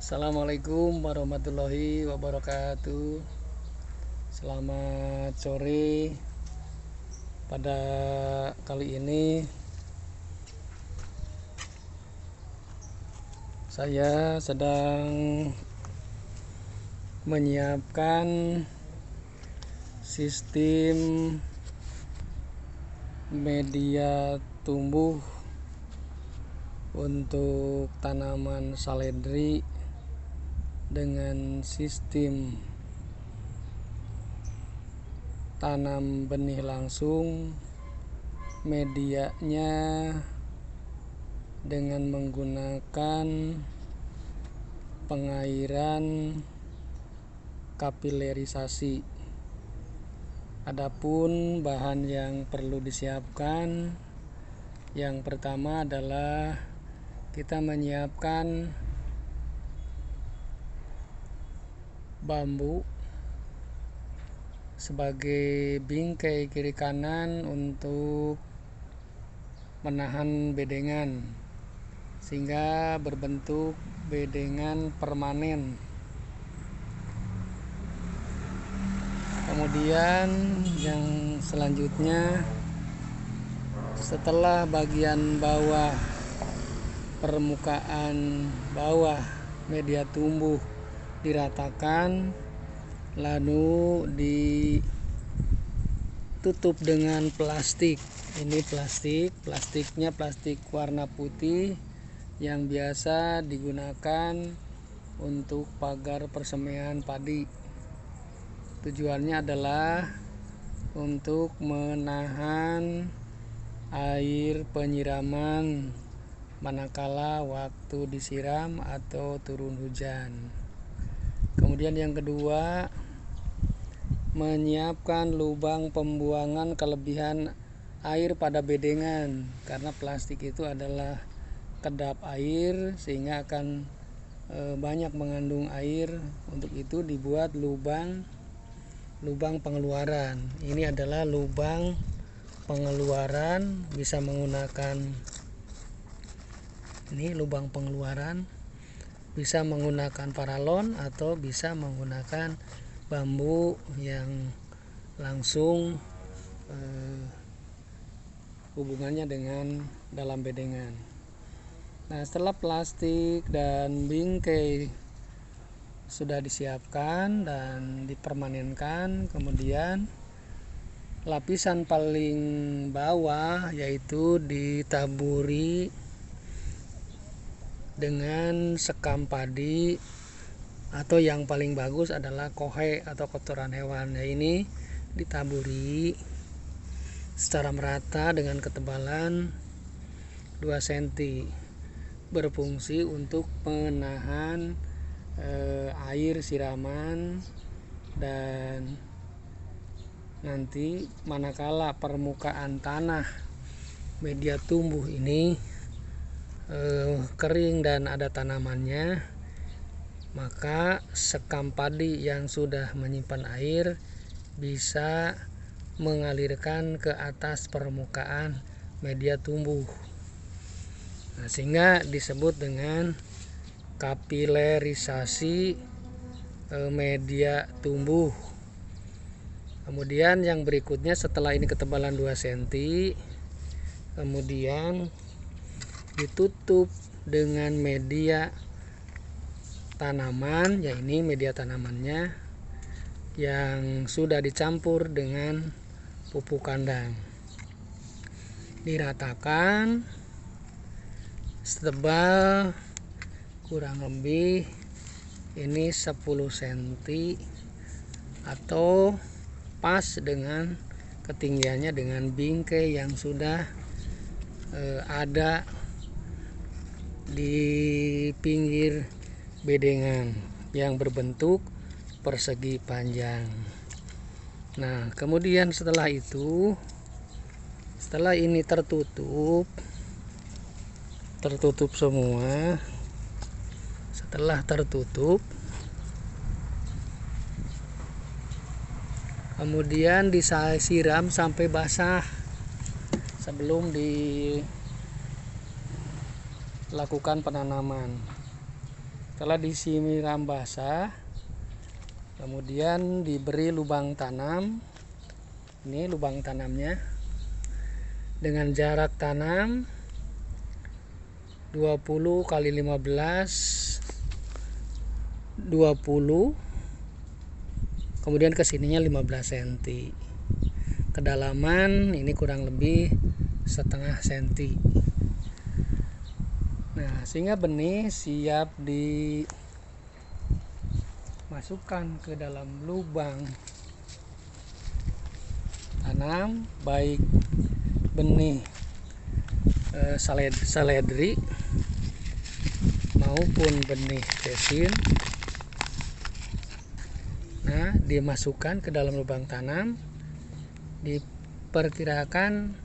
Assalamualaikum warahmatullahi wabarakatuh. Selamat sore. Pada kali ini saya sedang menyiapkan sistem media tumbuh untuk tanaman saledri dengan sistem tanam benih langsung. Medianya dengan menggunakan pengairan kapilerisasi. Adapun bahan yang perlu disiapkan, yang pertama adalah kita menyiapkan bambu sebagai bingkai kiri kanan untuk menahan bedengan sehingga berbentuk bedengan permanen. Kemudian yang selanjutnya, setelah bagian bawah, permukaan bawah media tumbuh diratakan, lalu ditutup dengan plastik. Ini plastiknya plastik warna putih yang biasa digunakan untuk pagar persemaian padi. Tujuannya adalah untuk menahan air penyiraman manakala waktu disiram atau turun hujan. Kemudian yang kedua, menyiapkan lubang pembuangan kelebihan air pada bedengan, karena plastik itu adalah kedap air sehingga akan banyak mengandung air. Untuk itu dibuat lubang pengeluaran. Ini adalah lubang pengeluaran, bisa menggunakan lubang pengeluaran, bisa menggunakan paralon atau bisa menggunakan bambu yang langsung hubungannya dengan dalam bedengan. Nah, setelah plastik dan bingkai sudah disiapkan dan dipermanenkan, kemudian lapisan paling bawah yaitu ditaburi dengan sekam padi, atau yang paling bagus adalah kohe atau kotoran hewan. Nah, ini ditaburi secara merata dengan ketebalan 2 cm, berfungsi untuk menahan air siraman, dan nanti manakala permukaan tanah media tumbuh ini kering dan ada tanamannya, maka sekam padi yang sudah menyimpan air bisa mengalirkan ke atas permukaan media tumbuh. Nah, sehingga disebut dengan kapilerisasi media tumbuh. Kemudian yang berikutnya, setelah ini ketebalan 2 cm, kemudian ditutup dengan media tanaman, ya ini media tanamannya yang sudah dicampur dengan pupuk kandang. Diratakan setebal kurang lebih ini 10 cm atau pas dengan ketinggiannya dengan bingkai yang sudah ada di pinggir bedengan yang berbentuk persegi panjang. Nah, kemudian setelah ini tertutup semua. Setelah tertutup, kemudian disiram sampai basah sebelum dilakukan penanaman. Setelah disiram basah, kemudian diberi lubang tanam. Ini lubang tanamnya dengan jarak tanam 20 kali 15 20, kemudian kesininya 15 cm. Kedalaman ini kurang lebih setengah senti. Nah, sehingga benih siap dimasukkan ke dalam lubang tanam, baik benih seledri maupun benih sesin. Nah, dimasukkan ke dalam lubang tanam, diperkirakan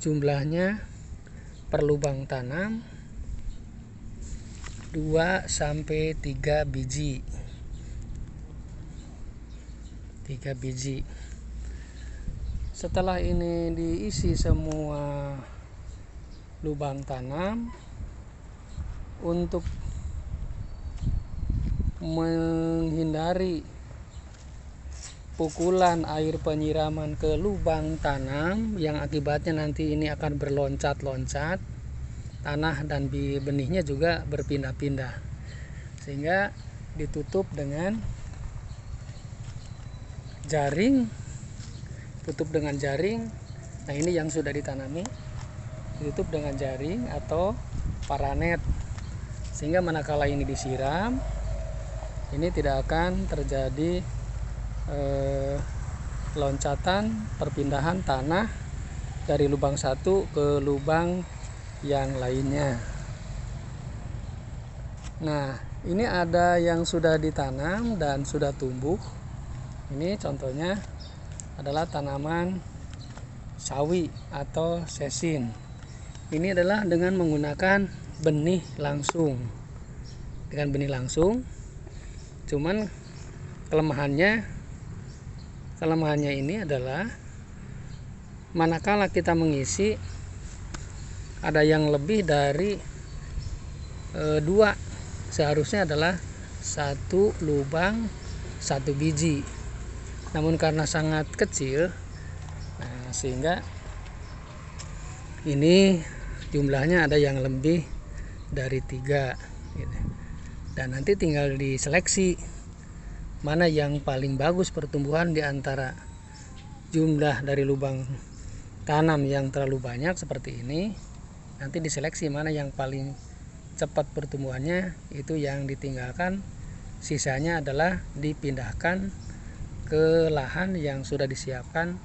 jumlahnya per lubang tanam 2-3 biji. 3 biji. Setelah ini diisi semua lubang tanam, untuk menghindari pukulan air penyiraman ke lubang tanam yang akibatnya nanti ini akan berloncat-loncat, tanah dan benihnya juga berpindah-pindah, sehingga ditutup dengan jaring. Nah, ini yang sudah ditanami, ditutup dengan jaring atau paranet, sehingga manakala ini disiram, ini tidak akan terjadi loncatan perpindahan tanah dari lubang satu ke lubang yang lainnya. Nah, ini ada yang sudah ditanam dan sudah tumbuh. Ini contohnya adalah tanaman sawi atau sesin. Ini adalah dengan menggunakan benih langsung. Dengan benih langsung, cuman kelemahannya ini adalah manakala kita mengisi ada yang lebih dari 2, seharusnya adalah 1 lubang 1 biji. Namun karena sangat kecil, nah, sehingga ini jumlahnya ada yang lebih dari 3 gitu. Dan nanti tinggal diseleksi mana yang paling bagus pertumbuhan di antara jumlah dari lubang tanam yang terlalu banyak seperti ini. Nanti diseleksi mana yang paling cepat pertumbuhannya, itu yang ditinggalkan, sisanya adalah dipindahkan ke lahan yang sudah disiapkan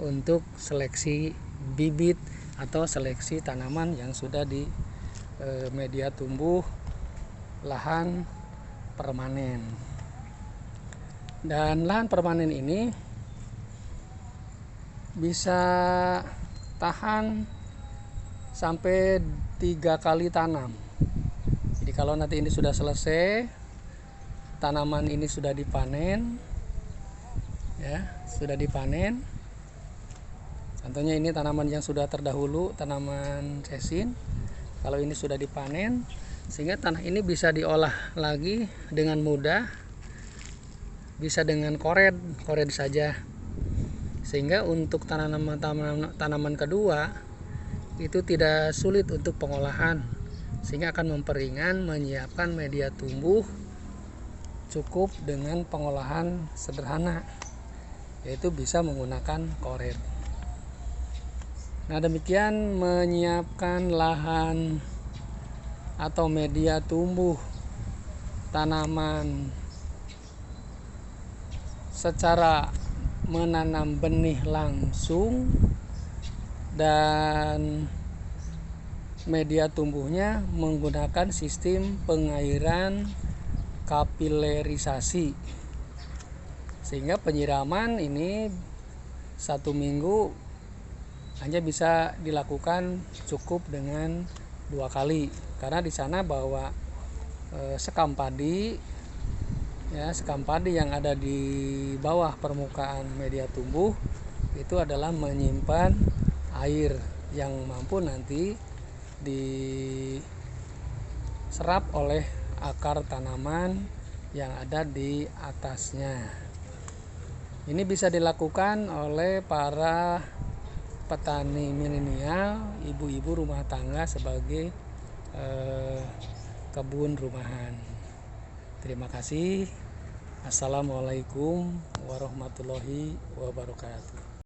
untuk seleksi bibit atau seleksi tanaman yang sudah di media tumbuh lahan permanen. Dan lahan permanen ini bisa tahan sampai 3 kali tanam. Jadi kalau nanti ini sudah selesai, tanaman ini sudah dipanen, ya, sudah dipanen. Contohnya ini tanaman yang sudah terdahulu, tanaman sesin. Kalau ini sudah dipanen, sehingga tanah ini bisa diolah lagi dengan mudah, bisa dengan koret saja. Sehingga untuk tanaman kedua itu tidak sulit untuk pengolahan, sehingga akan memperingan menyiapkan media tumbuh cukup dengan pengolahan sederhana, yaitu bisa menggunakan koret. Nah, demikian menyiapkan lahan atau media tumbuh tanaman secara menanam benih langsung dan media tumbuhnya menggunakan sistem pengairan kapilerisasi, sehingga penyiraman ini 1 minggu hanya bisa dilakukan cukup dengan 2 kali, karena di sana bahwa sekam padi yang ada di bawah permukaan media tumbuh itu adalah menyimpan air yang mampu nanti diserap oleh akar tanaman yang ada di atasnya. Ini bisa dilakukan oleh para petani milenial, ibu-ibu rumah tangga sebagai kebun rumahan. Terima kasih. Assalamualaikum warahmatullahi wabarakatuh.